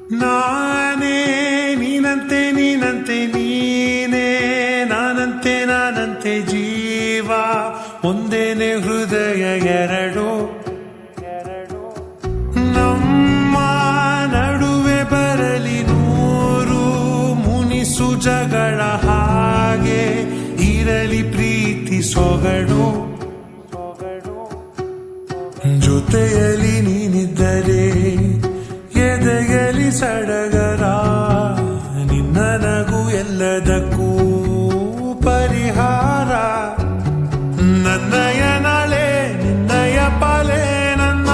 ನಾನೇ ನೀನಂತೆ ನೀನಂತೆ ನೀನೇ ನಾನಂತೆ ನಾನಂತೆ ಜೀವ ಒಂದೇನೆ ಹೃದಯ ಎರಡು ನಮ್ಮ ನಡುವೆ ಬರಲಿ ನೂರು ಮುನಿಸು ಜಗಳ ಹಾಗೆ ಇರಲಿ ಪ್ರೀತಿ ಸೊಗಡು ಜೊತೆಯಲ್ಲಿ ನೀನಿದ್ದರೆ ಎದೆಯಲಿ ಸಡಗರ ನಿನ್ನ ನಗು ಎಲ್ಲದಕ್ಕೂ ಪರಿಹಾರ ನನ್ನಯ ನಾಳೆ ನಿನ್ನಯ ಪಾಲೆ ನನ್ನ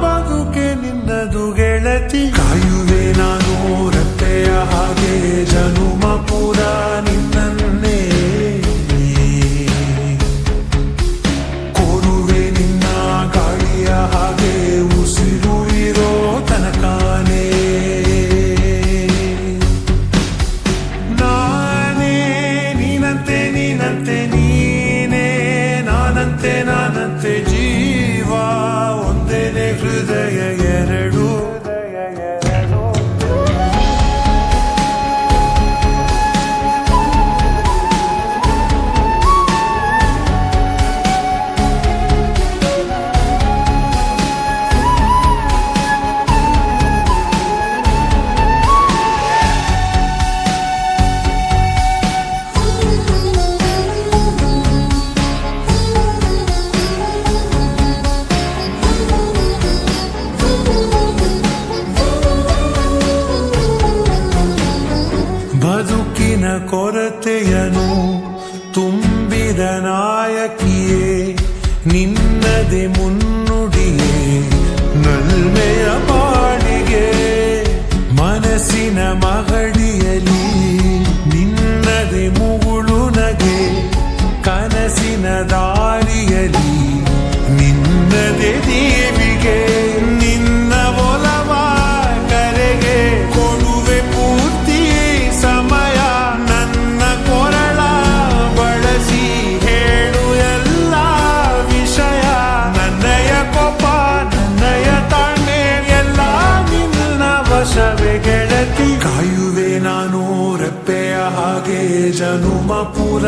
ಬದುಕೆ ನಿನ್ನದು ಗೆಳತಿ ಕಾಯುವೆ ನಾನು ರತ್ತೆಯ ಹಾಗೆ ಜನುಮ ಪೂರ ನಿನ್ನನ್ನೇ ಕೋರುವೆ ನಿನ್ನ ಗಾಳಿಯ ಹಾಗೆ ಉಸಿರು ಇರೋ ತನಕಾನೇ ನಾನೇ ನೀನಂತೆ ನೀನಂತೆ ನೀನೇ ನಾನಂತೆ ನಾನಂತೆ ಜೀವ ಒಂದೇನೆ ಹೃದಯ ಎರಡು ಬದುಕಿನ ಕೊರತೆಯನು ತುಂಬಿದ ನಾಯಕಿಯೇ ನಿನ್ನದೆ ಮುನ್ನುಡಿಯೇ ನಲ್ಮೆಯ ಬಾಳಿಗೆ ಮನಸ್ಸಿನ ಮಗಳಿಯಲಿ ನಿನ್ನದೆ ಮುಗುಳು ನಗೆ ಕನಸಿನ ದಾರಿಯಲಿ ನಿನ್ನದೆ ದೇವಿಗೆ ನಿನ್ನ ಒಲವ ಕರೆಗೆ ಕೊಡುವೆ ಪೂರ್ತಿ ಸಮಯ ನನ್ನ ಕೊರಳ ಬಳಸಿ ಹೇಳು ಎಲ್ಲ ವಿಷಯ ನನ್ನಯ ಕೋಪ ನನ್ನಯ ತಾಳ್ಮೆ ಎಲ್ಲ ನಿನ್ನ ವಶವೇ ಗೆಳತಿ ಕಾಯುವೆ ನಾನು ರೆಪ್ಪೆಯ ಹಾಗೆ ಜನುಮ ಪೂರ